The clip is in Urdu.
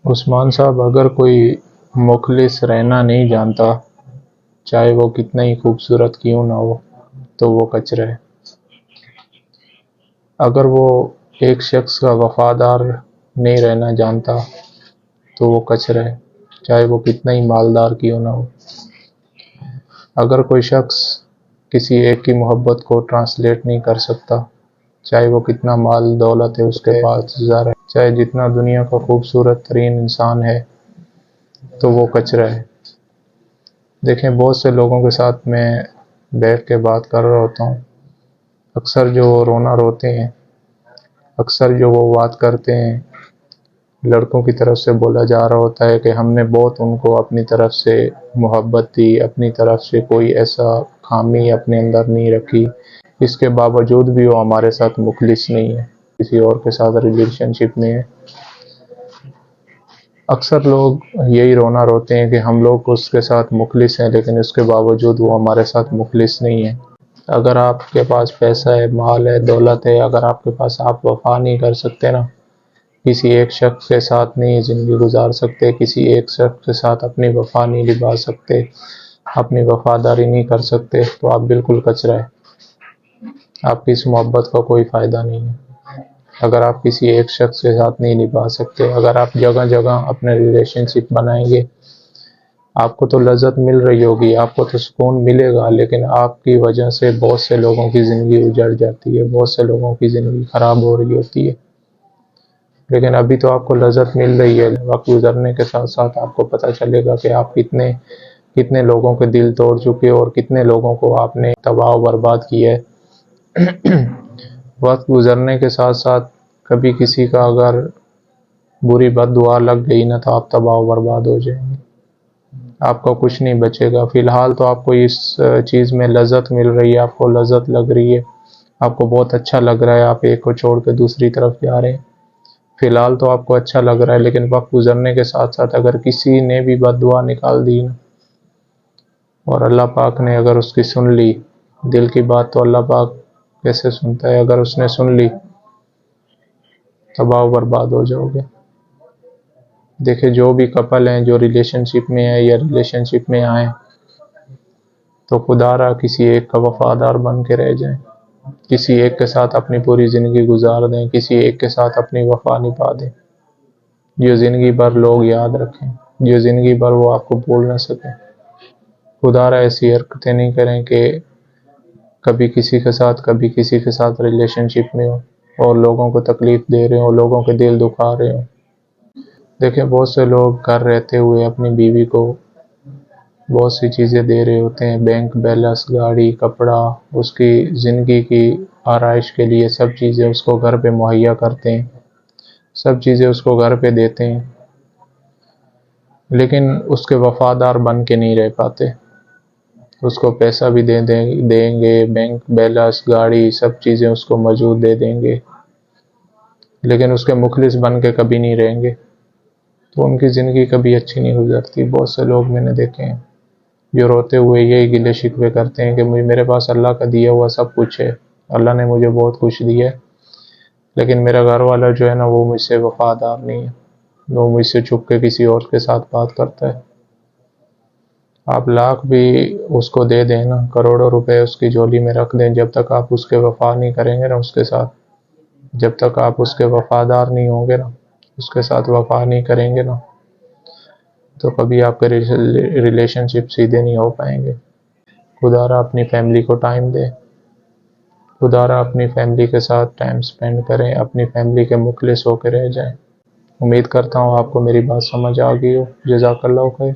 عثمان صاحب، اگر کوئی مخلص رہنا نہیں جانتا، چاہے وہ کتنا ہی خوبصورت کیوں نہ ہو، تو وہ کچرا ہے۔ اگر وہ ایک شخص کا وفادار نہیں رہنا جانتا تو وہ کچرا ہے، چاہے وہ کتنا ہی مالدار کیوں نہ ہو۔ اگر کوئی شخص کسی ایک کی محبت کو ٹرانسلیٹ نہیں کر سکتا، چاہے وہ کتنا مال دولت ہے اس کے پاس، چاہے جتنا دنیا کا خوبصورت ترین انسان ہے، تو وہ کچرا ہے۔ دیکھیں، بہت سے لوگوں کے ساتھ میں بیٹھ کے بات کر رہا ہوتا ہوں، اکثر جو رونا روتے ہیں، اکثر جو وہ بات کرتے ہیں، لڑکوں کی طرف سے بولا جا رہا ہوتا ہے کہ ہم نے بہت ان کو اپنی طرف سے محبت دی، اپنی طرف سے کوئی ایسا خامی اپنے اندر نہیں رکھی، اس کے باوجود بھی وہ ہمارے ساتھ مخلص نہیں ہے، کسی اور کے ساتھ ریلیشن شپ میں ہے۔ اکثر لوگ یہی رونا روتے ہیں کہ ہم لوگ اس کے ساتھ مخلص ہیں، لیکن اس کے باوجود وہ ہمارے ساتھ مخلص نہیں ہے۔ اگر آپ کے پاس پیسہ ہے، مال ہے، دولت ہے، اگر آپ کے پاس آپ وفا نہیں کر سکتے نا، کسی ایک شخص کے ساتھ نہیں زندگی گزار سکتے، کسی ایک شخص کے ساتھ اپنی وفا نہیں نبھا سکتے، اپنی وفاداری نہیں کر سکتے، تو آپ بالکل کچرا ہے۔ آپ کی اس محبت کا کوئی فائدہ نہیں ہے۔ اگر آپ کسی ایک شخص کے ساتھ نہیں نبھا سکتے، اگر آپ جگہ جگہ اپنے ریلیشن شپ بنائیں گے، آپ کو تو لذت مل رہی ہوگی، آپ کو تو سکون ملے گا، لیکن آپ کی وجہ سے بہت سے لوگوں کی زندگی اجڑ جاتی ہے، بہت سے لوگوں کی زندگی خراب ہو رہی ہوتی ہے۔ لیکن ابھی تو آپ کو لذت مل رہی ہے، وقت گزرنے کے ساتھ ساتھ آپ کو پتہ چلے گا کہ آپ کتنے لوگوں کے دل توڑ چکے اور کتنے لوگوں کو آپ نے تباہ و برباد کیا ہے۔ وقت گزرنے کے ساتھ ساتھ کبھی کسی کا اگر بری بد دعا لگ گئی نا، تو آپ تباہ و برباد ہو جائیں گے، آپ کا کچھ نہیں بچے گا۔ فی الحال تو آپ کو اس چیز میں لذت مل رہی ہے، آپ کو لذت لگ رہی ہے، آپ کو بہت اچھا لگ رہا ہے، آپ ایک کو چھوڑ کے دوسری طرف جا رہے ہیں، فی الحال تو آپ کو اچھا لگ رہا ہے، لیکن وقت گزرنے کے ساتھ ساتھ اگر کسی نے بھی بد دعا نکال دی نا، اور اللہ پاک نے اگر اس کی سن لی، دل کی بات تو اللہ پاک کیسے سنتا ہے، اگر اس نے سن لی، تباہ و برباد ہو جاؤ گے۔ دیکھیں، جو بھی کپل ہیں جو ریلیشن شپ میں ہیں یا ریلیشن شپ میں آئیں، تو خدا را کسی ایک کا وفادار بن کے رہ جائیں، کسی ایک کے ساتھ اپنی پوری زندگی گزار دیں، کسی ایک کے ساتھ اپنی وفا نبھا دیں، جو زندگی بھر لوگ یاد رکھیں، جو زندگی بھر وہ آپ کو بھول نہ سکیں۔ خدا را ایسی حرکتیں نہیں کریں کہ کبھی کسی کے ساتھ ریلیشن شپ میں ہو اور لوگوں کو تکلیف دے رہے ہوں، لوگوں کے دل دکھا رہے ہوں۔ دیکھیں، بہت سے لوگ گھر رہتے ہوئے اپنی بیوی کو بہت سی چیزیں دے رہے ہوتے ہیں، بینک بیلنس، گاڑی، کپڑا، اس کی زندگی کی آرائش کے لیے سب چیزیں اس کو گھر پہ مہیا کرتے ہیں، سب چیزیں اس کو گھر پہ دیتے ہیں، لیکن اس کے وفادار بن کے نہیں رہ پاتے۔ اس کو پیسہ بھی دیں گے، بینک بیلنس، گاڑی، سب چیزیں اس کو موجود دے دیں گے، لیکن اس کے مخلص بن کے کبھی نہیں رہیں گے، تو ان کی زندگی کبھی اچھی نہیں گزرتی۔ بہت سے لوگ میں نے دیکھے ہیں جو روتے ہوئے یہی گلے شکوے کرتے ہیں کہ میرے پاس اللہ کا دیا ہوا سب کچھ ہے، اللہ نے مجھے بہت کچھ دیا ہے، لیکن میرا گھر والا جو ہے نا، وہ مجھ سے وفادار نہیں ہے، وہ مجھ سے چھپ کے کسی اور کے ساتھ بات کرتا ہے۔ آپ لاکھ بھی اس کو دے دیں نا، کروڑوں روپے اس کی جھولی میں رکھ دیں، جب تک آپ اس کے وفا نہیں کریں گے نا اس کے ساتھ، جب تک آپ اس کے وفادار نہیں ہوں گے نا، اس کے ساتھ وفا نہیں کریں گے نا، تو کبھی آپ کے ریلیشن شپ سیدھے نہیں ہو پائیں گے۔ خدا را اپنی فیملی کو ٹائم دے، خدا را اپنی فیملی کے ساتھ ٹائم سپینڈ کریں، اپنی فیملی کے مخلص ہو کے رہ جائیں۔ امید کرتا ہوں آپ کو میری بات سمجھ آ گئی ہو۔ جزاک اللہ خیر۔